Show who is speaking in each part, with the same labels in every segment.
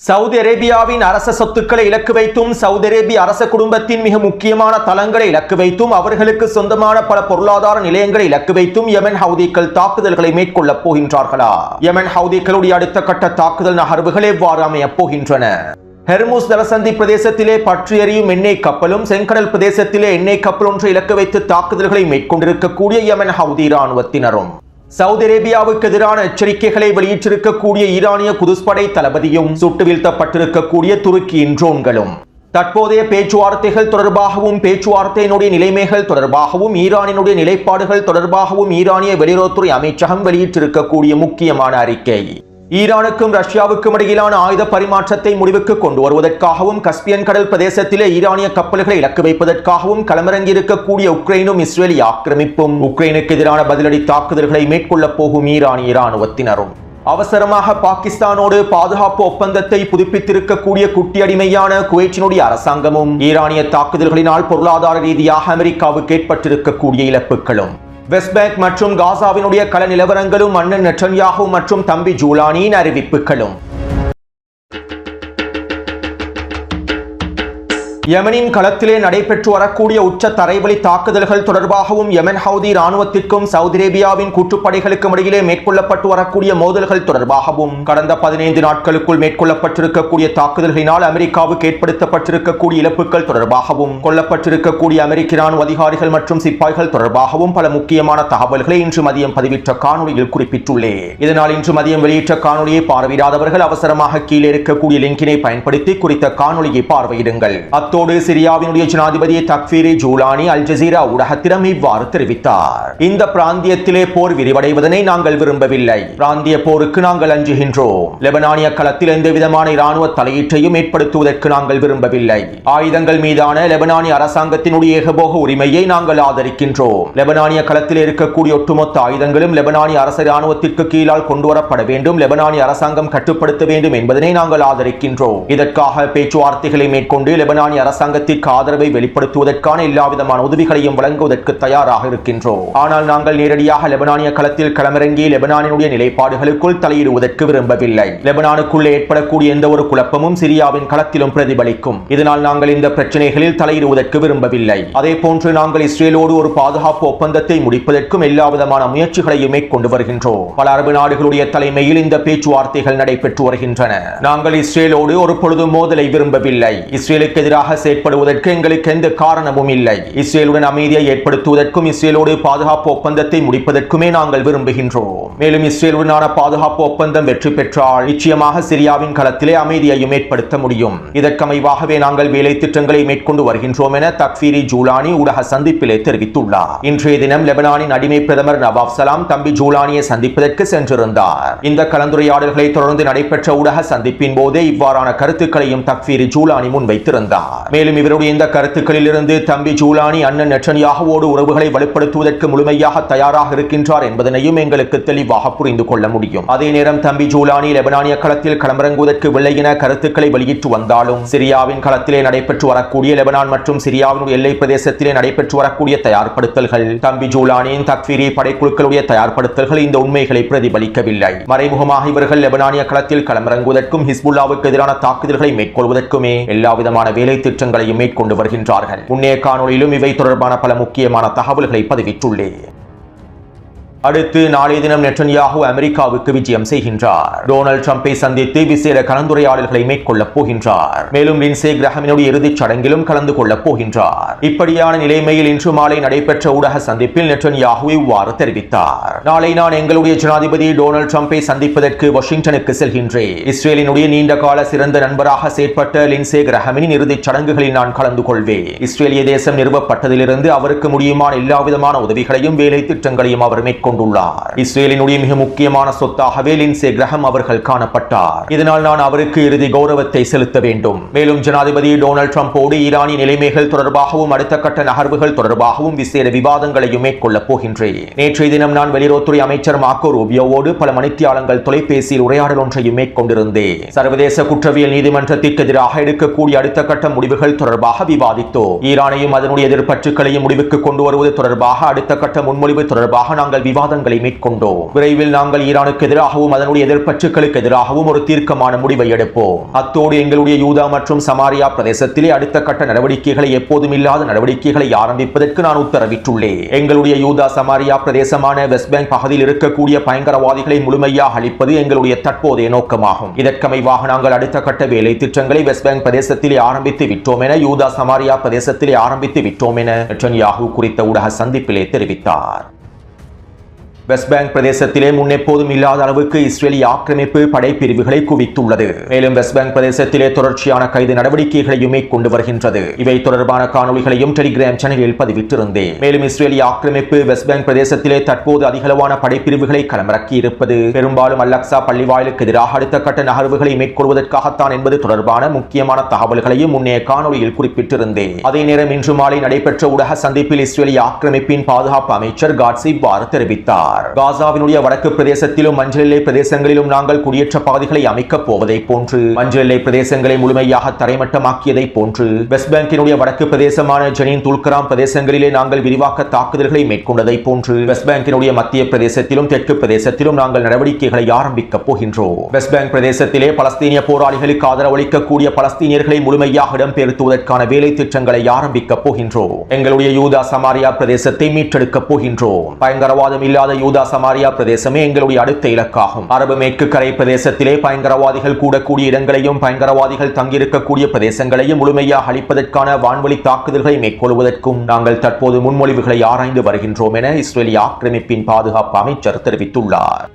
Speaker 1: Saudi அரேபியாவின் அரச சொத்துக்களை இலக்கு வைத்தும் சவுதி அரேபிய அரச குடும்பத்தின் மிக முக்கியமான தளங்களை இலக்கு வைத்தும் அவர்களுக்கு சொந்தமான பல பொருளாதார நிலையங்களை இலக்கு வைத்தும் யெமன் ஹவுதிகள் தாக்குதல்களை மேற்கொள்ளப் போகின்றார்களா? யெமன் ஹவுதிகளுடைய அடுத்த கட்ட தாக்குதல் நகர்வுகள் எவ்வாறு அமையப் போகின்றன? ஹெர்முஸ் ஜலசந்தி பிரதேசத்திலே பற்றி எரியும் எண்ணெய் கப்பலும் செங்கடல் பிரதேசத்திலே எண்ணெய் கப்பல் ஒன்றை இலக்கு வைத்து தாக்குதல்களை மேற்கொண்டிருக்கக்கூடிய யெமன் ஹவுதி இராணுவத்தினரும் சவுதி அரேபியாவுக்கு எதிரான எச்சரிக்கைகளை வெளியிட்டிருக்கக்கூடிய ஈரானிய குதுஸ் படை தளபதியும் சுட்டு வீழ்த்தப்பட்டிருக்கக்கூடிய துருக்கியின் ட்ரோன்களும் தற்போதைய பேச்சுவார்த்தைகள் தொடர்பாகவும் பேச்சுவார்த்தையினுடைய நிலைமைகள் தொடர்பாகவும் ஈரானினுடைய நிலைப்பாடுகள் தொடர்பாகவும் ஈரானிய வெளியுறவுத்துறை அமைச்சகம் வெளியிட்டிருக்கக்கூடிய முக்கியமான அறிக்கை ஈரானுக்கும் ரஷ்யாவுக்கும் இடையிலான ஆயுத பரிமாற்றத்தை முடிவுக்கு கொண்டு வருவதற்காகவும் கஸ்பியன் கடல் பிரதேசத்திலே ஈரானிய கப்பல்களை இலக்கு வைப்பதற்காகவும் களமிறங்கியிருக்கக்கூடிய உக்ரைனும் இஸ்ரேலி ஆக்கிரமிப்பும் உக்ரைனுக்கு எதிரான பதிலடி தாக்குதல்களை மேற்கொள்ளப் போகும் ஈரானிய இராணுவத்தினரும் அவசரமாக பாகிஸ்தானோடு பாதுகாப்பு ஒப்பந்தத்தை புதுப்பித்திருக்கக்கூடிய குட்டியடிமையான குவைத்தினுடைய அரசாங்கமும் ஈரானிய தாக்குதல்களினால் பொருளாதார ரீதியாக அமெரிக்காவுக்கு ஏற்பட்டிருக்கக்கூடிய இழப்புகளும் வெஸ்ட் பேங்க் மற்றும் காசாவினுடைய கள நிலவரங்களும் அண்ணன் நெட்டன்யாஹு மற்றும் தம்பி ஜூலானியின் அறிவிப்புகளும் யெமனின் களத்திலே நடைபெற்று வரக்கூடிய உச்ச தரைவழி தாக்குதல்கள் தொடர்பாகவும் யெமன் ஹவுதி இராணுவத்திற்கும் சவுதி அரேபியாவின் கூட்டுப்படைகளுக்கும் இடையிலே மேற்கொள்ளப்பட்டு வரக்கூடிய மோதல்கள் தொடர்பாகவும் கடந்த 15 நாட்களுக்குள் மேற்கொள்ளப்பட்டிருக்கக்கூடிய தாக்குதல்களினால் அமெரிக்காவுக்கு ஏற்படுத்தப்பட்டிருக்கக்கூடிய இழப்புகள் தொடர்பாகவும் கொல்லப்பட்டிருக்கக்கூடிய அமெரிக்க இராணுவ அதிகாரிகள் மற்றும் சிப்பாய்கள் தொடர்பாகவும் பல முக்கியமான தகவல்களை இன்று மதியம் பதிவிட்ட காணொலியில் குறிப்பிட்டுள்ளேன். இதனால் இன்று மதியம் வெளியிட்ட காணொலியை பார்வையிடாதவர்கள் அவசரமாக கீழே இருக்கக்கூடிய லிங்கினை பயன்படுத்தி குறித்த காணொலியை பார்வையிடுங்கள். சிரியாவினுடைய ஜனாதிபதி தக்ஃபீரி ஜூலானி அல் ஜசீரா ஊடகத்திடம் இவ்வாறு தெரிவித்தார். இந்த பிராந்தியத்திலே போர் விரிவடைவதனை நாங்கள் விரும்பவில்லை. பிராந்திய போருக்கு நாங்கள் அஞ்சுகின்றோம். லெபனானிய களத்தில் எந்த விதமான இராணுவ தலையீட்டையும் ஏற்படுத்துவதற்கு நாங்கள் விரும்பவில்லை. ஆயுதங்கள் மீதான லெபனானிய அரசாங்கத்தினுடைய ஏகபோக உரிமையை நாங்கள் ஆதரிக்கின்றோம். லெபனானிய களத்தில் இருக்கக்கூடிய ஒட்டுமொத்த ஆயுதங்களும் லெபனானிய அரசு இராணுவத்திற்கு கீழால் கொண்டுவரப்பட வேண்டும். லெபனானிய அரசாங்கம் கட்டுப்படுத்த வேண்டும் என்பதனை நாங்கள் ஆதரிக்கின்றோம். இதற்காக பேச்சுவார்த்தைகளை மேற்கொண்டு லெபனானிய அரசாங்கத்திற்கு ஆதரவை வெளிப்படுத்துவதற்கான எல்லாவிதமான உதவிகளையும் வழங்குவதற்கு தயாராக இருக்கின்றோம். ஆனால் நாங்கள் நேரடியாக லெபனானிய களத்தில் களமிறங்கி லெபனானினுடைய நிலைப்பாடுகளுக்குள் தலையிடுவதற்கு விரும்பவில்லை. லெபனானுக்குள்ளே ஏற்படக்கூடிய எந்த ஒரு குழப்பமும் சிரியாவின் களத்திலும் பிரதிபலிக்கும். இதனால் நாங்கள் இந்த பிரச்சனைகளில் தலையிடுவதற்கு விரும்பவில்லை. அதே போன்று நாங்கள் இஸ்ரேலோடு ஒரு பாதுகாப்பு ஒப்பந்தத்தை முடிப்பதற்கும் எல்லாவிதமான முயற்சிகளையும் மேற்கொண்டு வருகின்றோம். பல அரபு நாடுகளுடைய தலைமையில் இந்த பேச்சுவார்த்தைகள் நடைபெற்று வருகின்றன. நாங்கள் இஸ்ரேலோடு ஒரு பொழுது மோதலை விரும்பவில்லை. இஸ்ரேலுக்கு எதிராக செயற்படுவதற்கு எங்களுக்கு எந்த காரணமும் இல்லை. இஸ்ரேலுடன் அமைதியை ஏற்படுத்துவதற்கும் இஸ்ரேலோடு பாதுகாப்பு ஒப்பந்தத்தை முடிப்பதற்குமே நாங்கள் விரும்புகின்றோம். மேலும் இஸ்ரேலுடனான பாதுகாப்பு ஒப்பந்தம் வெற்றி பெற்றால் நிச்சயமாக சிரியாவின் களத்திலே அமைதியையும் ஏற்படுத்த முடியும். இதற்கமைவாகவே நாங்கள் வேலை திட்டங்களை மேற்கொண்டு வருகின்றோம் என தக்ஃபீரி ஜூலானி ஊடக சந்திப்பிலே தெரிவித்துள்ளார். இன்றைய தினம் லெபனானின் அடிமை பிரதமர் நவாப் சலாம் தம்பி ஜூலானியை சந்திப்பதற்கு சென்றிருந்தார். இந்த கலந்துரையாடல்களை தொடர்ந்து நடைபெற்ற ஊடக சந்திப்பின் போதே இவ்வாறான கருத்துக்களையும் தக்ஃபீரி ஜூலானி முன்வைத்திருந்தார். மேலும் இவருடைய இந்த கருத்துக்களில் இருந்து தம்பி ஜூலானி அண்ணன் நெட்டன்யாஹுவோடு உறவுகளை வலுப்படுத்துவதற்கு முழுமையாக தயாராக இருக்கின்றார் என்பதனையும் எங்களுக்கு தெளிவாக புரிந்து கொள்ள முடியும். அதே நேரம் தம்பி ஜூலானி லெபனானிய களத்தில் களமிறங்குவதற்கு வெள்ளையின கருத்துக்களை வெளியிட்டு வந்தாலும் சிரியாவின் களத்திலே நடைபெற்று வரக்கூடிய லெபனான் மற்றும் சிரியாவினுடைய எல்லை பிரதேசத்திலே நடைபெற்று வரக்கூடிய தயார்படுத்தல்கள் தம்பி ஜூலானியின் தக்ஃபீரி படைக்குழுக்களுடைய தயார்படுத்தல்கள் இந்த உண்மைகளை பிரதிபலிக்கவில்லை. மறைமுகமாக இவர்கள் லெபனானிய களத்தில் களமிறங்குவதற்கும் ஹிஸ்புல்லாவுக்கு எதிரான தாக்குதல்களை மேற்கொள்வதற்குமே எல்லாவிதமான வேலை திட்டங்களையும் மேற்கொண்டு வருகின்றார்கள். முன்னைய காணொலியிலும் இவை தொடர்பான பல முக்கியமான தகவல்களை பதிவிட்டுள்ளேன். அடுத்து நாளைய தினம் நெட்டன்யாஹு அமெரிக்காவுக்கு விஜயம் செய்கின்றார். டொனால்ட் ட்ரம்பை சந்தித்து விசேட கலந்துரையாடல்களை மேற்கொள்ளப் போகின்றார். மேலும் லிண்ட்சே கிரஹாமினுடைய இறுதிச் சடங்கிலும் கலந்து கொள்ளப் போகின்றார். இப்படியான நிலைமையில் இன்று மாலை நடைபெற்ற ஊடக சந்திப்பில் நெட்டன்யாஹு இவ்வாறு தெரிவித்தார். நாளை நான் எங்களுடைய ஜனாதிபதி டொனால்ட் ட்ரம்பை சந்திப்பதற்கு வாஷிங்டனுக்கு செல்கின்றேன். இஸ்ரேலினுடைய நீண்ட கால சிறந்த நண்பராக செயற்பட்ட லிண்ட்சே கிரஹாமின் இறுதிச் சடங்குகளில் நான் கலந்து கொள்வேன். இஸ்ரேலிய தேசம் நிறுவப்பட்டதிலிருந்து அவருக்கு முடியுமான எல்லாவிதமான உதவிகளையும் வேலை திட்டங்களையும் அவர் மேற்கொண்டார். இஸ்ரேலினுடைய மிக முக்கியமான சொத்தாகவே லிண்ட்சே கிரஹாம் அவர்கள் காணப்பட்டார். இதனால் நான் அவருக்கு இறுதி கௌரவத்தை செலுத்த வேண்டும். மேலும் ஜனாதிபதி டொனால்ட் ட்ரம்போடு ஈரானிய நிலைமைகள் தொடர்பாகவும் அடுத்த கட்ட நகர்வுகள் தொடர்பாகவும் விசேட விவாதங்களையும் மேற்கொள்ளப் போகின்றேன். நேற்றைய தினம் நான் வெளியுறவுத்துறை அமைச்சர் மார்க்கோ ரூபியோவோடு பல மணித்தியாலங்கள் தொலைபேசியில் உரையாடல் ஒன்றையும் மேற்கொண்டிருந்தேன். சர்வதேச குற்றவியல் நீதிமன்றத்திற்கு எதிராக எடுக்கக்கூடிய அடுத்த கட்ட முடிவுகள் தொடர்பாக விவாதித்தோம். ஈரானையும் அதனுடைய எதிர்ப்பற்றுக்களையும் முடிவுக்கு கொண்டு வருவது தொடர்பாக அடுத்த கட்ட முன்மொழிவு தொடர்பாக நாங்கள் விவாதங்களை மேற்கொண்டோம். விரைவில் நாங்கள் ஈரானுக்கு எதிராகவும் அதனுடைய எதிர்ப்பற்றுகளுக்கு எதிராகவும் ஒரு தீர்க்கமான முடிவை எடுப்போம். அத்தோடு எங்களுடைய யூதா மற்றும் சமாரியா பிரதேசத்திலே அடுத்த கட்ட நடவடிக்கைகளை எப்போதும் இல்லாத நடவடிக்கைகளை ஆரம்பிப்பதற்கு நான் உத்தரவிட்டுள்ளேன். எங்களுடைய யூதா சமாரியா பிரதேசமான வெஸ்ட் பேங்க் பகுதியில் இருக்கக்கூடிய பயங்கரவாதிகளை முழுமையாக அழிப்பது எங்களுடைய தற்போதைய நோக்கமாகும். இதற்கமைவாக நாங்கள் அடுத்த கட்ட வேலை திட்டங்களை வெஸ்ட் பேங்க் பிரதேசத்திலே ஆரம்பித்து விட்டோம் என யூதா சமாரியா பிரதேசத்திலே ஆரம்பித்து விட்டோம் என நெட்டன்யாஹூ குறித்த ஊடக சந்திப்பிலே தெரிவித்தார். வெஸ்ட் பேங்க் பிரதேசத்திலே முன்னெப்போதும் இல்லாத அளவுக்கு இஸ்ரேலிய ஆக்கிரமிப்பு படைப்பிரிவுகளை குவித்துள்ளது. மேலும் வெஸ்ட் பேங்க் பிரதேசத்திலே தொடர்ச்சியான கைது நடவடிக்கைகளையும் மேற்கொண்டு வருகின்றது. இவை தொடர்பான காணொளிகளையும் டெலிகிராம் சேனலில் பதிவிட்டிருந்தேன். மேலும் இஸ்ரேலிய ஆக்கிரமிப்பு வெஸ்ட் பேங்க் பிரதேசத்திலே தற்போது அதிகளவான படைப்பிரிவுகளை களமிறக்கி இருப்பது பெரும்பாலும் அல்-அக்ஸா பள்ளிவாயிலுக்கு எதிராக அடுத்த கட்ட நகர்வுகளை மேற்கொள்வதற்காகத்தான் என்பது தொடர்பான முக்கியமான தகவல்களையும் முன்னைய காணொளியில் குறிப்பிட்டிருந்தேன். அதே நேரம் இன்று மாலை நடைபெற்ற ஊடக சந்திப்பில் இஸ்ரேலிய ஆக்கிரமிப்பின் பாதுகாப்பு அமைச்சர் காட்சி இவ்வாறு தெரிவித்தார். காசாவினுடைய வடக்கு பிரதேசத்திலும் மஞ்சள் எல்லை பிரதேசங்களிலும் நாங்கள் குடியேற்ற பகுதிகளை அமைக்கப் போவதை போன்று மஞ்சள் எல்லை பிரதேசங்களை முழுமையாக தரைமட்டமாக்கியதை போன்று வெஸ்ட் பேங்கினுடைய வடக்கு பிரதேசமான ஜெனின் துல்கராம் பிரதேசங்களிலே நாங்கள் விரிவாக்க தாக்குதல்களை மேற்கொண்டதை போன்று வெஸ்ட் பேங்கினுடைய மத்திய பிரதேசத்திலும் தெற்கு பிரதேசத்திலும் நாங்கள் நடவடிக்கைகளை ஆரம்பிக்கப் போகின்றோம். வெஸ்ட் பேங்க் பிரதேசத்திலே பலஸ்தீனிய போராளிகளுக்கு ஆதரவளிக்கக்கூடிய பலஸ்தீனியர்களை முழுமையாக இடம்பெயர்த்துவதற்கான வேலை திட்டங்களை ஆரம்பிக்கப் போகின்றோம். எங்களுடைய யூதா சமாரியா பிரதேசத்தை மீட்டெடுக்கப் போகின்றோம். பயங்கரவாதம் இல்லாத யூதா சமாரியா பிரதேசமே எங்களுடைய அடுத்த இலக்காகும். அரபு மேற்கு கரை பிரதேசத்திலே பயங்கரவாதிகள் கூடக்கூடிய இடங்களையும் பயங்கரவாதிகள் தங்கியிருக்கக்கூடிய பிரதேசங்களையும் முழுமையாக அழிப்பதற்கான வான்வழி தாக்குதல்களை மேற்கொள்வதற்கும் நாங்கள் தற்போது முன்மொழிவுகளை ஆராய்ந்து வருகின்றோம் என இஸ்ரேலிய ஆக்கிரமிப்பின் பாதுகாப்பு அமைச்சர் தெரிவித்துள்ளார்.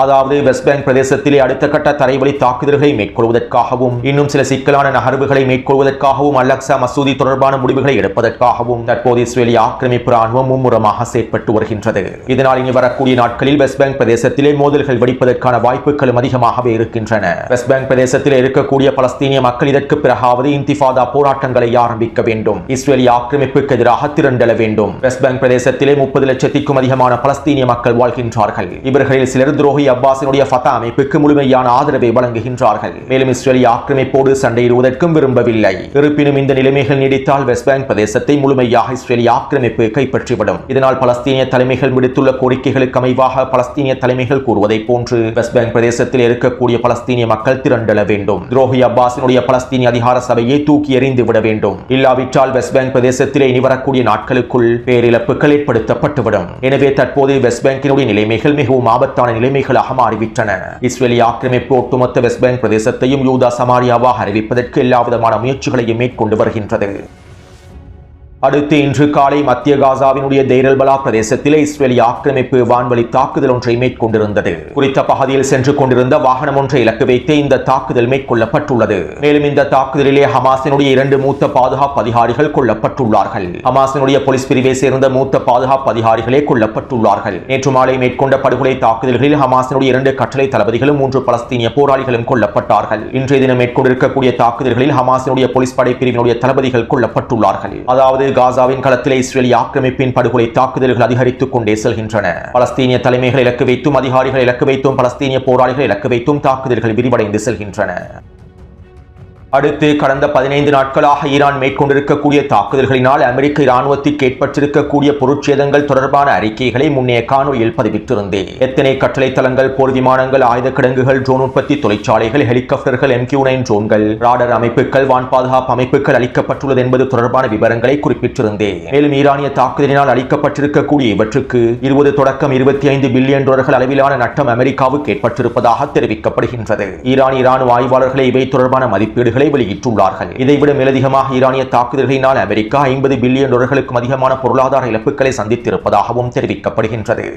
Speaker 1: அதாவது வெஸ்ட் பேங்க் பிரதேசத்திலே அடுத்த கட்ட தரைவழி தாக்குதல்களை மேற்கொள்வதற்காகவும் இன்னும் சில சிக்கலான நகர்வுகளை மேற்கொள்வதற்காகவும் அல்-அக்ஸா மசூதி தொடர்பான முடிவுகளை எடுப்பதற்காகவும் தற்போது இஸ்ரேலிய ஆக்கிரமிப்பு ராணுவம் மும்முரமாக செயற்பட்டு வருகின்றது. இதனால் இனி வரக்கூடிய நாட்களில் வெஸ்ட் பேங்க் பிரதேசத்திலே மோதல்கள் வெடிப்பதற்கான வாய்ப்புகளும் அதிகமாகவே இருக்கின்றன. வெஸ்ட் பேங்க் பிரதேசத்தில் இருக்கக்கூடிய பலஸ்தீனிய மக்கள் இதற்கு பிறகாவது இன்திஃபாதா போராட்டங்களை ஆரம்பிக்க வேண்டும். இஸ்ரேலிய ஆக்கிரமிப்புக்கு எதிராக திரண்டெழ வேண்டும். வெஸ்ட் பேங்க் பிரதேசத்திலே 30 லட்சத்திற்கும் அதிகமான பலஸ்தீனிய மக்கள் வாழ்கின்றார்கள். இவர்களில் சிலர் துரோகி அப்பாஸினுடைய ஃபதா அமைப்புக்கு முழுமையான ஆதரவை வழங்குகின்றார்கள். மேலும் இஸ்ரேலிய ஆக்கிரமிப்போடு சண்டையிடுவதற்கும் விரும்பவில்லை. இருப்பினும் இந்த நிலைமைகள் நீடித்தால் வெஸ்ட் பேங்க் பிரதேசத்தை முழுமையாக இஸ்ரேலிய ஆக்கிரமிப்பு கைப்பற்றிவிடும். இதனால் பலஸ்தீனிய தலைமைகள் விடுத்துள்ள கோரிக்கைகளுக்கு அமைவாக பலஸ்தீனிய தலைமைகள் கூறுவதை போன்று வெஸ்ட் பேங்க் பிரதேசத்தில் இருக்கக்கூடிய பலஸ்தீனிய மக்கள் திரண்டெழ வேண்டும். துரோகி அப்பாஸினுடைய பலஸ்தீனிய அதிகார சபையை தூக்கி எறிந்து விட வேண்டும். இல்லாவிட்டால் வெஸ்ட் பேங்க் பிரதேசத்திலே இனி வரக்கூடிய நாட்களுக்குள் பேரிழப்புகள் ஏற்படுத்தப்பட்டுவிடும். எனவே தற்போது வெஸ்ட் பேங்கினுடைய நிலைமைகள் மிகவும் ஆபத்தான நிலைமைகள் மாறிவிட்டன. இஸ்ரேலிய ஆக்கிரமிப்பு ஒட்டுமொத்த வெஸ்ட் பேங்க் பிரதேசத்தையும் யூதா சமாரியாவாக அறிவிப்பதற்கு எல்லாவிதமான முயற்சிகளையும் மேற்கொண்டு வருகின்றது. அடுத்து இன்று காலை மத்திய காசாவினுடைய தேர் அல்-பலா பிரதேசத்திலே இஸ்ரேலிய ஆக்கிரமிப்பு வான்வழி தாக்குதல் ஒன்றை மேற்கொண்டிருந்தது. குறித்த பகுதியில் சென்று கொண்டிருந்த வாகனம் ஒன்றை இலக்கு வைத்து இந்த தாக்குதல் மேற்கொள்ளப்பட்டுள்ளது. மேலும் இந்த தாக்குதலிலே ஹமாஸினுடைய 2 மூத்த பாதுகாப்பு அதிகாரிகள் கொல்லப்பட்டுள்ளார்கள். ஹமாஸினுடைய போலீஸ் பிரிவை சேர்ந்த மூத்த பாதுகாப்பு அதிகாரிகளே கொல்லப்பட்டுள்ளார்கள். நேற்று மாலை மேற்கொண்ட படுகொலை தாக்குதல்களில் ஹமாஸினுடைய 2 கட்டளை தளபதிகளும் 3 பலஸ்தீனிய போராளிகளும் கொல்லப்பட்டார்கள். இன்றைய தினம் மேற்கொண்டிருக்கக்கூடிய தாக்குதல்களில் ஹமாஸினுடைய போலீஸ் படைப்பிரிவினுடைய தளபதிகள் கொல்லப்பட்டுள்ளார்கள். அதாவது காசாவின் களத்திலே இஸ்ரேலிய ஆக்கிரமிப்பின் படுகொலை தாக்குதல்கள் அதிகரித்துக் கொண்டே செல்கின்றன. பலஸ்தீனிய தலைமைகள் இலக்கு வைத்தும் அதிகாரிகள் இலக்கு வைத்தும் பலஸ்தீனிய போராளிகள் இலக்கு வைத்தும் தாக்குதல்கள் விரிவடைந்து செல்கின்றன. அடுத்து கடந்த 15 நாட்களாக ஈரான் மேற்கொண்டிருக்கக்கூடிய தாக்குதல்களினால் அமெரிக்க இராணுவத்திற்கு ஏற்பட்டிருக்கக்கூடிய பொருட்சேதங்கள் தொடர்பான அறிக்கைகளை முன்னைய காணொலியில் பதிவிட்டிருந்தேன். எத்தனை கட்டளை தளங்கள், போர் விமானங்கள், ஆயுத கிடங்குகள், ட்ரோன் உற்பத்தி தொழிற்சாலைகள், ஹெலிகாப்டர்கள், MQ-9 ட்ரோன்கள், ராடர் அமைப்புகள், வான் பாதுகாப்பு அமைப்புகள் அளிக்கப்பட்டுள்ளது என்பது தொடர்பான விவரங்களை குறிப்பிட்டிருந்தேன். மேலும் ஈரானிய தாக்குதலினால் அளிக்கப்பட்டிருக்கக்கூடிய இவற்றுக்கு 20 தொடக்கம் 25 பில்லியன் டாலர்கள் அளவிலான நட்டம் அமெரிக்காவுக்கு ஏற்பட்டிருப்பதாக தெரிவிக்கப்படுகின்றது. ஈரானிய இராணுவ ஆய்வாளர்களை இவை தொடர்பான மதிப்பீடுகள் வெளியிட்டுள்ளார்கள். இதைவிட மேலதிகமாக ஈரானிய தாக்குதல்களினால் அமெரிக்கா 50 பில்லியன் டாலர்களுக்கும் அதிகமான பொருளாதார இழப்புகளை சந்தித்திருப்பதாகவும் தெரிவிக்கப்படுகின்றது.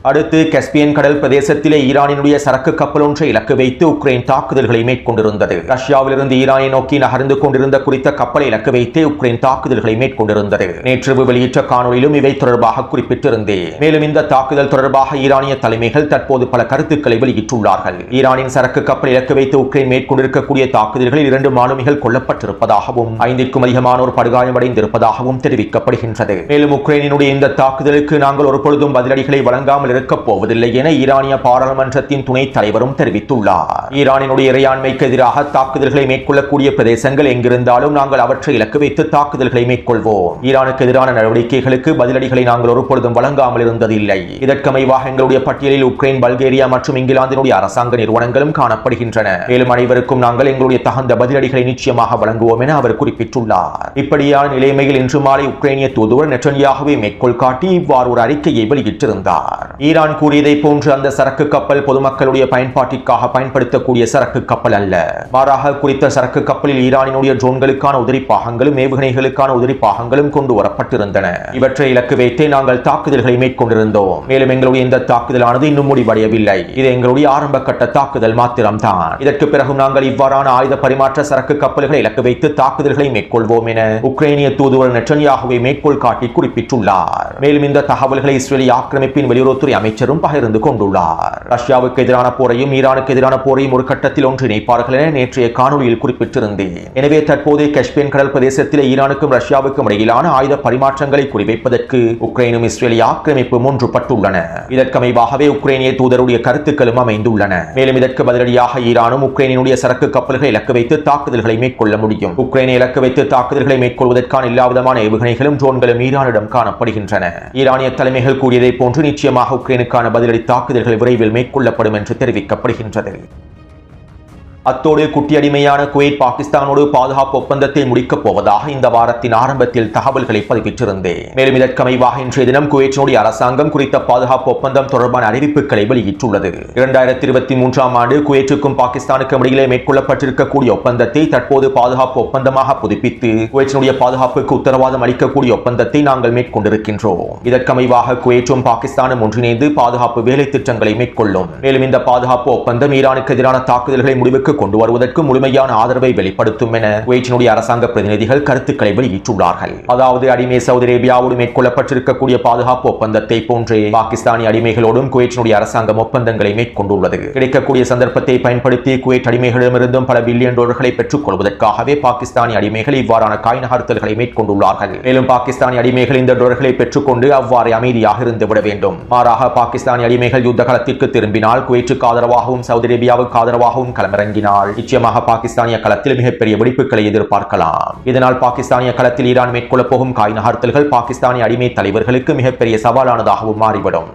Speaker 1: அடுத்து கஸ்பியன் கடல் பிரதேசத்திலே ஈரானினுடைய சரக்கு கப்பல் ஒன்றை இலக்கு வைத்து உக்ரைன் தாக்குதல்களை மேற்கொண்டிருந்தது. ரஷ்யாவிலிருந்து ஈரானை நோக்கி நகர்ந்து கொண்டிருந்த குறித்த கப்பலை இலக்கு வைத்து உக்ரைன் தாக்குதல்களை மேற்கொண்டிருந்தது. நேற்று வெளியிட்ட காணொலியிலும் இவை தொடர்பாக குறிப்பிட்டிருந்தேன். மேலும் இந்த தாக்குதல் தொடர்பாக ஈரானிய தலைமைகள் தற்போது பல கருத்துக்களை வெளியிட்டுள்ளார்கள். ஈரானின் சரக்கு கப்பல் இலக்கு வைத்து உக்ரைன் மேற்கொண்டிருக்கக்கூடிய தாக்குதல்களில் 2 மாலுமிகள் கொல்லப்பட்டிருப்பதாகவும் 5க்கும் அதிகமானோர் படுகாயமடைந்திருப்பதாகவும் தெரிவிக்கப்படுகின்றது. மேலும் உக்ரைனினுடைய இந்த தாக்குதலுக்கு நாங்கள் ஒருபொழுதும் பதிலடிகளை வழங்காமல் இருக்கப் போவதில்லை என ஈரானிய பாராளுமன்றத்தின் துணைத் தலைவரும் தெரிவித்துள்ளார். ஈரானினுடைய இறையாண்மைக்கு எதிராக தாக்குதல்களை மேற்கொள்ளக்கூடிய பிரதேசங்கள் எங்கிருந்தாலும் நாங்கள் அவற்றை இலக்கு வைத்து தாக்குதல்களை மேற்கொள்வோம். ஈரானுக்கு எதிரான நடவடிக்கைகளுக்கு பதிலடிகளை நாங்கள் ஒருபொழுதும் வழங்காமல் இருந்ததில்லை. இதற்கமைவாக எங்களுடைய பட்டியலில் உக்ரைன், பல்கேரியா மற்றும் இங்கிலாந்தினுடைய அரசாங்க நிறுவனங்களும் காணப்படுகின்றன. மேலும் அனைவருக்கும் நாங்கள் எங்களுடைய தகுந்த பதிலடிகளை நிச்சயமாக வழங்குவோம் என அவர் குறிப்பிட்டுள்ளார். இப்படியான நிலைமையில் இன்று மாலை உக்ரைனிய தூதுவர் நெட்டன்யாகுவை மேற்கோள் காட்டி இவ்வாறு ஒரு அறிக்கையை வெளியிட்டிருந்தார். ஈரான் கூறியதை போன்று அந்த சரக்கு கப்பல் பொதுமக்களுடைய பயன்பாட்டிற்காக பயன்படுத்தக்கூடிய சரக்கு கப்பல் அல்ல. மாறாக குறித்த சரக்கு கப்பலில் ஈரானினுடைய ட்ரோன்களுக்கான உதிரி பாகங்களும் ஏவுகணைகளுக்கான உதிரி பாகங்களும் கொண்டு வரப்பட்டிருந்தன. இவற்றை இலக்கு வைத்தே நாங்கள் தாக்குதல்களை மேற்கொண்டிருந்தோம். மேலும் எங்களுடைய இந்த தாக்குதலானது இன்னும் முடிவடையவில்லை. இது எங்களுடைய ஆரம்ப கட்ட தாக்குதல் மாத்திரம்தான். இதற்கு பிறகு நாங்கள் இவ்வாறான ஆயுத பரிமாற்ற சரக்கு கப்பல்களை இலக்கு வைத்து தாக்குதல்களை மேற்கொள்வோம் என உக்ரைனிய தூதுவர் நெட்டன்யாகுவை மேற்கோள் காட்டி குறிப்பிட்டுள்ளார். மேலும் இந்த தகவல்களை இஸ்ரேலிய ஆக்கிரமிப்பின் வெளியுறவுத்துறை அமைச்சரும் பகிர்ந்து கொண்டுள்ளார். ரஷ்யாவுக்கு எதிரான போரையும் ஈரானுக்கு எதிரான போரையும் ஒரு கட்டத்தில் ஒன்றிணைப்பார்கள் என நேற்றைய காணொலியில் குறிப்பிட்டிருந்தேன். எனவே தற்போது காஸ்பியன் கடல் பிரதேசத்தில் ஈரானுக்கும் ரஷ்யாவுக்கும் இடையிலான ஆயுத பரிமாற்றங்களை குறிவைப்பதற்கு உக்ரைனும் இஸ்ரேலிய ஆக்கிரமிப்பும் ஒன்றுபட்டுள்ளன. இதற்கமைவாகவே உக்ரைனிய தூதருடைய கருத்துக்களும் அமைந்துள்ளன. மேலும் இதற்கு பதிலடியாக ஈரானும் உக்ரைனினுடைய சரக்கு கப்பல்களை இலக்கு வைத்து தாக்குதல்களை மேற்கொள்ள முடியும். உக்ரைனை இலக்கு வைத்து தாக்குதல்களை மேற்கொள்வதற்கான எல்லாவிதமான ஏவுகணைகளும் ட்ரோன்களும் ஈரானிடம் காணப்படுகின்றன. ஈரானிய தலைமைகள் கூறியதை போன்று நிச்சயமாக உக்ரைனுக்கான பதிலடி தாக்குதல்கள் விரைவில் மேற்கொள்ளப்படும் என்று தெரிவிக்கப்படுகின்றது. அத்தோடு குட்டியடிமையான குவைத் பாகிஸ்தானோடு பாதுகாப்பு ஒப்பந்தத்தை முடிக்கப் போவதாக இந்த வாரத்தின் ஆரம்பத்தில் தகவல்களை பதிவிட்டிருந்தேன். மேலும் இதற்கமைவாக இன்றைய தினம் குவைத்தினுடைய அரசாங்கம் குறித்த பாதுகாப்பு ஒப்பந்தம் தொடர்பான அறிவிப்புகளை வெளியிட்டுள்ளது. 2023ஆம் ஆண்டு குவைத்துக்கும் பாகிஸ்தானுக்கும் இடையிலே மேற்கொள்ளப்பட்டிருக்கக்கூடிய ஒப்பந்தத்தை தற்போது பாதுகாப்பு ஒப்பந்தமாக புதுப்பித்து குவைத்தினுடைய பாதுகாப்புக்கு உத்தரவாதம் அளிக்கக்கூடிய ஒப்பந்தத்தை நாங்கள் மேற்கொண்டிருக்கின்றோம். இதற்கமைவாக குவைத்தும் பாகிஸ்தானும் ஒன்றிணைந்து பாதுகாப்பு வேலை திட்டங்களை மேற்கொள்ளும். மேலும் இந்த பாதுகாப்பு ஒப்பந்தம் ஈரானுக்கு எதிரான தாக்குதல்களை முடிவுக்கு கொண்டு வருவதற்கு முழுமையான ஆதரவை வெளிப்படுத்தும் என குவைத்தினுடைய அரசாங்க பிரதிநிதிகள் கருத்துக்களை வெளியிட்டுள்ளார்கள். அதாவது அடிமை சவுதி அரேபியாவோடு மேற்கொள்ளப்பட்டிருக்கக்கூடிய பாதுகாப்பு ஒப்பந்தத்தை போன்றே பாகிஸ்தானி அடிமைகளோடும் குவைத்தினுடைய அரசாங்கம் ஒப்பந்தங்களை மேற்கொண்டுள்ளது. கிடைக்கக்கூடிய சந்தர்ப்பத்தை பயன்படுத்தி குவைத் அடிமைகளிடமிருந்தும் பல பில்லியன் டாலர்களை பெற்றுக் கொள்வதற்காகவே பாகிஸ்தானி அடிமைகள் இவ்வாறான காய் நகர்த்தல்களை மேற்கொண்டுள்ளார்கள். மேலும் பாகிஸ்தானி அடிமைகள் இந்த டாலர்களை பெற்றுக்கொண்டு அவ்வாறு அமைதியாக இருந்துவிட வேண்டும். மாறாக பாகிஸ்தானி அடிமைகள் யுத்த களத்திற்கு திரும்பினால் குவைத்துக்கு ஆதரவாகவும் சவுதி அரேபியாவுக்கு ஆதரவாகவும் களமிறங்கினார் நிச்சயமாக பாகிஸ்தானிய களத்தில் மிகப்பெரிய வெடிப்புகளை எதிர்பார்க்கலாம். இதனால் பாகிஸ்தானிய களத்தில் ஈரான் மேற்கொள்ளப் போகும் காய் நகர்த்தல்கள் பாகிஸ்தானிய அடிமை தலைவர்களுக்கு மிகப்பெரிய சவாலானதாகவும் மாறிவிடும்.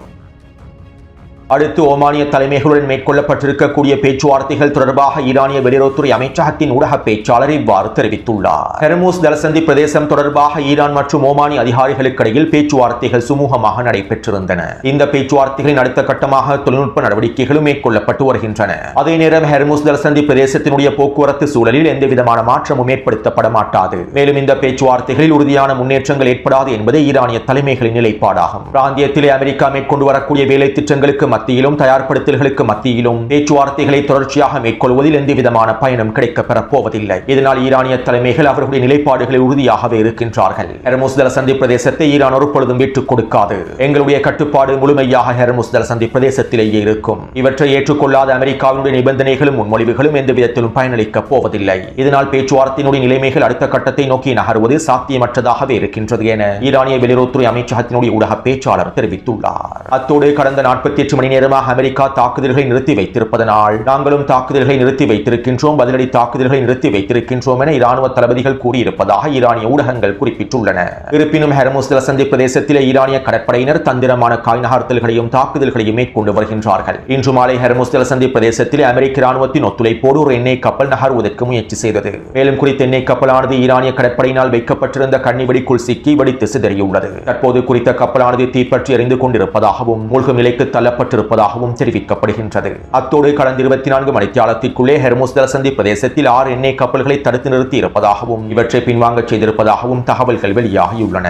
Speaker 1: அடுத்து ஓமானிய தலைமைகளுடன் மேற்கொள்ளப்பட்டிருக்கக்கூடிய பேச்சுவார்த்தைகள் தொடர்பாக ஈரானிய வெளியுறவுத்துறை அமைச்சகத்தின் ஊடக பேச்சாளர் இவ்வாறு தெரிவித்துள்ளார். ஹெர்முஸ் ஜலசந்தி பிரதேசம் தொடர்பாக ஈரான் மற்றும் ஓமானிய அதிகாரிகளுக்கு இடையில் பேச்சுவார்த்தைகள் சுமூகமாக நடைபெற்றிருந்தன. இந்த பேச்சுவார்த்தைகளின் அடுத்த கட்டமாக தொழில்நுட்ப நடவடிக்கைகளும் மேற்கொள்ளப்பட்டு வருகின்றன. அதே நேரம் ஹெர்முஸ் ஜலசந்தி பிரதேசத்தினுடைய போக்குவரத்து சூழலில் எந்தவிதமான மாற்றமும் ஏற்படுத்தப்பட மாட்டாது. மேலும் இந்த பேச்சுவார்த்தைகளில் உறுதியான முன்னேற்றங்கள் ஏற்படாது என்பதே ஈரானிய தலைமைகளின் நிலைப்பாடாகும். பிராந்தியத்திலே அமெரிக்கா மேற்கொண்டு வரக்கூடிய வேலை திட்டங்களுக்கு மத்தியிலும் தயார்படுத்தல்களுக்கு மத்தியிலும் பேச்சுவார்த்தைகளை தொடர்ச்சியாக மேற்கொள்வதில் எந்தவிதமான பயனும் கிடைக்கப் பெறப் போவதில்லை. இதனால் ஈரானிய தலைமைகள் அவர்களுடைய நிலைப்பாடுகளில் உறுதியாகவே இருக்கின்றார்கள். ஹெர்முஸ் ஜலசந்தி பிரதேசத்தை ஈரான் ஒருபொழுதும் விட்டுக் கொடுக்காது. எங்களுடைய கட்டுப்பாடு முழுமையாக ஹெர்முஸ் ஜலசந்தி பிரதேசத்திலேயே இருக்கும். இவற்றை ஏற்றுக்கொள்ளாத அமெரிக்காவினுடைய நிபந்தனைகளும் முன்மொழிவுகளும் எந்த விதத்திலும் பயனளிக்கப் போவதில்லை. இதனால் பேச்சுவார்த்தையினுடைய நிலைமைகள் அடுத்த கட்டத்தை நோக்கி நகர்வது சாத்தியமற்றதாகவே இருக்கின்றது என ஈரானிய வெளியுறவுத்துறை அமைச்சகத்தினுடைய ஊடக பேச்சாளர் தெரிவித்துள்ளார். அத்தோடு கடந்த 48 மணி நேரமாக அமெரிக்கா தாக்குதல்களை நிறுத்தி வைத்திருப்பதனால் நாங்களும் தாக்குதல்களை நிறுத்தி வைத்திருக்கின்றோம், பதிலடி தாக்குதல்களை நிறுத்தி வைத்திருக்கின்றோம் என இராணுவ தளபதிகள் கூறியிருப்பதாக ஈரானிய ஊடகங்கள் குறிப்பிட்டுள்ளன. இருப்பினும் ஹெர்முஸ் ஜலசந்தி பிரதேசத்திலே ஈரானிய கடற்படையினர் தந்திரமான காய் நகர்த்தல்களையும் தாக்குதல்களையும் மேற்கொண்டு வருகின்றார்கள். இன்று மாலை ஹெர்முஸ் ஜலசந்தி பிரதேசத்திலே அமெரிக்க இராணுவத்தின் ஒத்துழைப்போடு ஒரு எண்ணெய் கப்பல் நகர்வதற்கு முயற்சி செய்தது. மேலும் குறித்த எண்ணெய் கப்பலானது ஈரானிய கடற்படையினால் வைக்கப்பட்டிருந்த கண்ணிவெடிக்குள் சிக்கி வெடித்து சிதறியுள்ளது. தற்போது குறித்த கப்பலானது தீப்பற்றி எரிந்து கொண்டிருப்பதாகவும் மூழ்கும் நிலைக்கு தள்ளப்பட்டிருப்பதாகவும் தெரிவிக்கப்படுகின்றது. அத்தோடு கடந்த 24 மணித்தியாலத்திற்குள்ளே ஹெர்முஸ் ஜலசந்தி பிரதேசத்தில் 6 எண்ணெய் கப்பல்களை தடுத்து நிறுத்தி இருப்பதாகவும் இவற்றை பின்வாங்க செய்திருப்பதாகவும் தகவல்கள் வெளியாகியுள்ளன.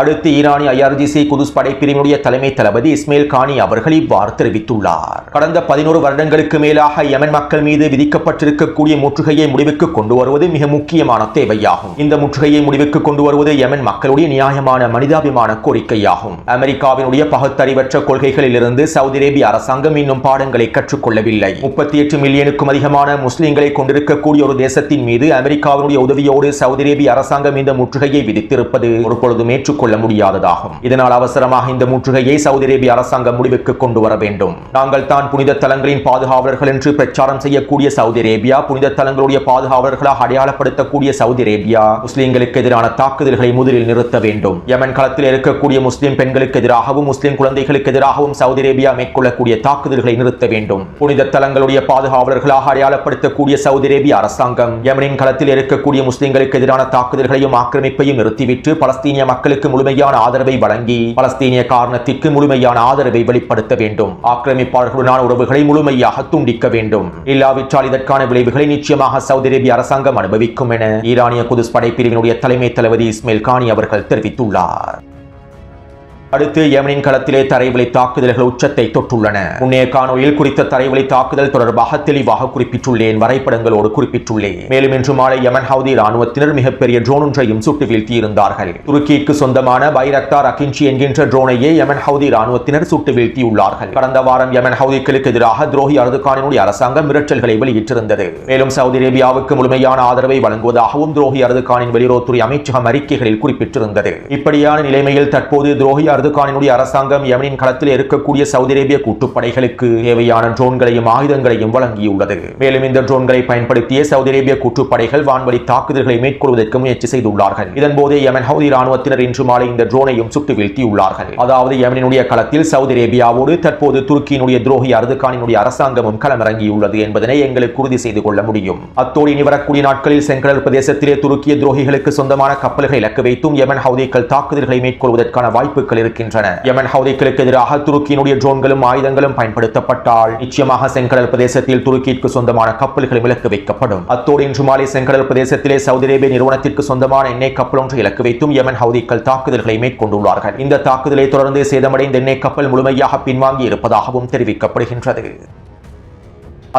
Speaker 1: அடுத்து ஈரானிய IRGC குதுஸ் படைப்பிரிவினுடைய தலைமை தளபதி இஸ்மாயில் கானி அவர்கள் இவ்வாறு தெரிவித்துள்ளார். கடந்த 11 வருடங்களுக்கு மேலாக யமன் மக்கள் மீது விதிக்கப்பட்டிருக்கக்கூடிய முற்றுகையை முடிவுக்கு கொண்டு வருவது மிக முக்கியமான தேவையாகும். இந்த முற்றுகையை முடிவுக்கு கொண்டு வருவது யமன் மக்களுடைய நியாயமான மனிதாபிமான கோரிக்கையாகும். அமெரிக்காவினுடைய பகுத்தறிவற்ற கொள்கைகளில் இருந்து சவுதி அரேபிய அரசாங்கம் இன்னும் பாடங்களை கற்றுக்கொள்ளவில்லை. 38 மில்லியனுக்கும் அதிகமான முஸ்லிம்களை கொண்டிருக்கக்கூடிய ஒரு தேசத்தின் மீது அமெரிக்காவினுடைய உதவியோடு சவுதி அரேபிய அரசாங்கம் இந்த முற்றுகையை விதித்திருப்பது ஒருபொழுதும் ஏற்றுக்கொள்ள ஏற்றுக்கொள்ள முடியாததாகும். இதனால் அவசரமாக இந்த முற்றுகையை சவுதி அரேபிய அரசாங்கம் முடிவுக்கு கொண்டு வர வேண்டும். நாங்கள் தான் புனித தலங்களின் பாதுகாவலர்கள் என்று பிரச்சாரம் செய்யக்கூடிய சவுதி அரேபியா, புனித தலங்களுடைய பாதுகாவலர்களாக அடையாளப்படுத்தக்கூடிய சவுதி அரேபியா முஸ்லிம்களுக்கு எதிரான தாக்குதல்களை முதலில் நிறுத்த வேண்டும். யமன் களத்தில் இருக்கக்கூடிய முஸ்லிம் பெண்களுக்கு எதிராகவும் முஸ்லிம் குழந்தைகளுக்கு எதிராகவும் சவுதி அரேபியா மேற்கொள்ளக்கூடிய தாக்குதல்களை நிறுத்த வேண்டும். புனித தலங்களுடைய பாதுகாவலர்களாக அடையாளப்படுத்தக்கூடிய சவுதி அரேபிய அரசாங்கம் யமனின் களத்தில் இருக்கக்கூடிய முஸ்லிம்களுக்கு எதிரான தாக்குதல்களையும் ஆக்கிரமிப்பையும் நிறுத்திவிட்டு பலஸ்தீனிய மக்களுக்கு முழுமையான ஆதரவை வழங்கி பலஸ்தீனிய காரணத்திற்கு முழுமையான ஆதரவை வெளிப்படுத்த வேண்டும். ஆக்கிரமிப்பாளர்களுடனான உறவுகளை முழுமையாக துண்டிக்க வேண்டும். இல்லாவிட்டால் இதற்கான விளைவுகளை நிச்சயமாக சவுதி அரேபிய அரசாங்கம் அனுபவிக்கும் என ஈரானிய குதுஸ் படைப்பிரிவினுடைய தலைமை தளபதி இஸ்மாயில் கானி அவர்கள் தெரிவித்துள்ளார். அடுத்து யமனின் களத்திலே தரைவழி தாக்குதல்கள் உச்சத்தை தொட்டுள்ளன. முன்னைய காணொலியில் குறித்த தரைவழி தாக்குதல் தொடர்பாக தெளிவாக குறிப்பிட்டுள்ளேன், வரைபடங்களோடு குறிப்பிட்டுள்ளேன். மேலும் இன்று மாலை யமன் ஹவுதி ராணுவத்தினர் மிகப்பெரிய ட்ரோன் ஒன்றையும் சுட்டு வீழ்த்தியிருந்தார்கள். துருக்கிக்கு சொந்தமான பைரக்தார் அகின்சி என்கின்ற ட்ரோனையே யமன் ஹவுதி ராணுவத்தினர் சுட்டு வீழ்த்தியுள்ளார்கள். கடந்த வாரம் யமன் ஹவுதிகளுக்கு எதிராக துரோகி அர்துகானினுடைய அரசாங்கம் மிரட்டல்களை வெளியிட்டிருந்தது. மேலும் சவுதி அரேபியாவுக்கு முழுமையான ஆதரவை வழங்குவதாகவும் துரோகி அர்துகானின் வெளியுறவுத்துறை அமைச்சகம் அறிக்கைகளில் குறிப்பிட்டிருந்தது. இப்படியான நிலைமையில் தற்போது துரோகி அர்துகானினுடைய அரசாங்கம் யமனின் களத்தில் இருக்கக்கூடிய சவுதி அரேபிய கூட்டுப்படைகளுக்கு தேவையான ட்ரோன்களையும் ஆயுதங்களையும் வழங்கியுள்ளது. மேலும் இந்த ட்ரோன்களை பயன்படுத்திய சவுதி அரேபிய கூட்டுப்படைகள் வான்வழி தாக்குதல்களை மேற்கொள்வதற்கு முயற்சி செய்துள்ளார்கள். இதன்போதே யமன் ஹவுதி ராணுவத்தினர் இன்று மாலை இந்த ட்ரோனையும் சுட்டு வீழ்த்தியுள்ளார்கள். அதாவது யமனினுடைய களத்தில் சவுதி அரேபியாவோடு தற்போது துருக்கியினுடைய துரோகி அர்துகானினுடைய அரசாங்கமும் களமிறங்கியுள்ளது என்பதனை எங்களுக்கு உறுதி செய்து கொள்ள முடியும். அத்தோடு இனி வரக்கூடிய நாட்களில் செங்கடல் பிரதேசத்திலே துருக்கிய துரோகிகளுக்கு சொந்தமான கப்பல்களை இலக்கு வைத்தும் யமன் ஹவுதிகள் தாக்குதல்களை மேற்கொள்வதற்கான வாய்ப்புகள் இருக்கின்றன. யமன் ஹவுதிகளுக்கு எதிராக துருக்கியினுடைய ட்ரோன்களும் ஆயுதங்களும் பயன்படுத்தப்பட்டால் நிச்சயமாக செங்கடல் பிரதேசத்தில் துருக்கிக்கு சொந்தமான கப்பல்களும் இலக்கு வைக்கப்படும். அத்தோடு இன்று மாலை செங்கடல் பிரதேசத்திலே சவுதி அரேபிய நிறுவனத்திற்கு சொந்தமான எண்ணெய் கப்பல் ஒன்று இலக்கு வைத்தும் யமன் ஹவுதிகள் தாக்குதல்களை மேற்கொண்டுள்ளார்கள். இந்த தாக்குதலை தொடர்ந்து சேதமடைந்த எண்ணெய் கப்பல் முழுமையாக பின்வாங்கி இருப்பதாகவும் தெரிவிக்கப்படுகின்றது.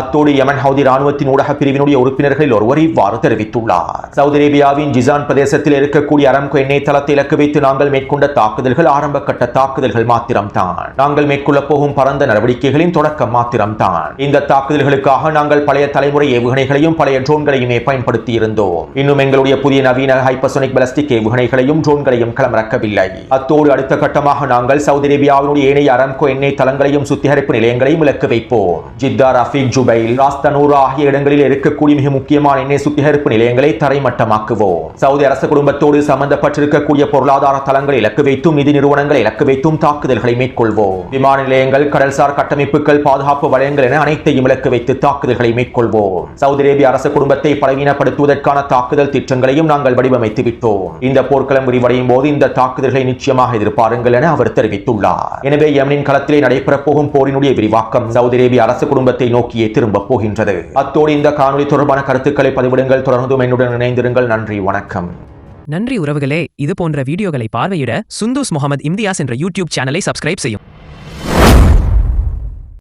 Speaker 1: அத்தோடு யமன் ஹவுதி ராணுவத்தின் ஊடக பிரிவினுடைய உறுப்பினர்கள் ஒருவர் இவ்வாறு தெரிவித்துள்ளார். சவுதி அரேபியாவின் ஜிசான் பிரதேசத்தில் இருக்கக்கூடிய அரம்கோ எண்ணெய் தளத்தை இலக்கு வைத்து நாங்கள் மேற்கொண்ட தாக்குதல்கள் ஆரம்ப கட்ட தாக்குதல்கள் மாத்திரம்தான். நாங்கள் மேற்கொள்ள போகும் பரந்த நடவடிக்கைகளின் தொடக்கம் மாத்திரம்தான். இந்த தாக்குதல்களுக்காக நாங்கள் பழைய தலைமுறை ஏவுகணைகளையும் பழைய ட்ரோன்களையுமே பயன்படுத்தி இருந்தோம். இன்னும் எங்களுடைய புதிய நவீன ஹைப்பர்சோனிக் பாலிஸ்டிக் ஏவுகணைகளையும் ட்ரோன்களையும் களமிறக்கவில்லை. அத்தோடு அடுத்த கட்டமாக நாங்கள் சவுதி அரேபியாவினுடைய ஏனைய அரம்கோ எண்ணெய் தளங்களையும் சுத்திகரிப்பு நிலையங்களையும் இலக்கு வைப்போம். ஜித்தா, ரஃபீக், ராஸ்தனூர் ஆகிய இடங்களில் இருக்கக்கூடிய மிக முக்கியமான எண்ணெய் சுத்திகரிப்பு நிலையங்களை தரைமட்டமாக்குவோம். சவுதி அரசு குடும்பத்தோடு சம்பந்தப்பட்டிருக்கக்கூடிய பொருளாதார தளங்களை இலக்கு வைத்தும் நிதி நிறுவனங்களை இலக்கு வைத்தும் தாக்குதல்களை மேற்கொள்வோம். விமான நிலையங்கள், கடல்சார் கட்டமைப்புகள், பாதுகாப்பு வலயங்கள் என அனைத்தையும் இலக்கு வைத்து தாக்குதல்களை மேற்கொள்வோம். சவுதி அரேபிய அரசு குடும்பத்தை பலவீனப்படுத்துவதற்கான தாக்குதல் திட்டங்களையும் நாங்கள் வடிவமைத்து விட்டோம். இந்த போர்க்களம் விரிவடையும் போது இந்த தாக்குதல்களை நிச்சயமாக எதிர்பாருங்கள் என அவர் தெரிவித்துள்ளார். எனவே யமனின் களத்திலே நடைபெறப் போகும் போரினுடைய விரிவாக்கம் சவுதி அரேபிய அரசு குடும்பத்தை நோக்கியே திரும்ப போகின்றது. அத்தோடு இந்த காணொலி தொடர்பான கருத்துக்களை பதிவிடுங்கள். தொடர்ந்து என்னுடன் இணைந்திருங்கள். நன்றி, வணக்கம்.
Speaker 2: நன்றி உறவுகளே. இது போன்ற வீடியோகளை பார்வையிட சுந்தூஸ் முகமது இம்தியாஸ் என்ற யூடியூப் சேனலை சப்ஸ்கிரைப் செய்யும்.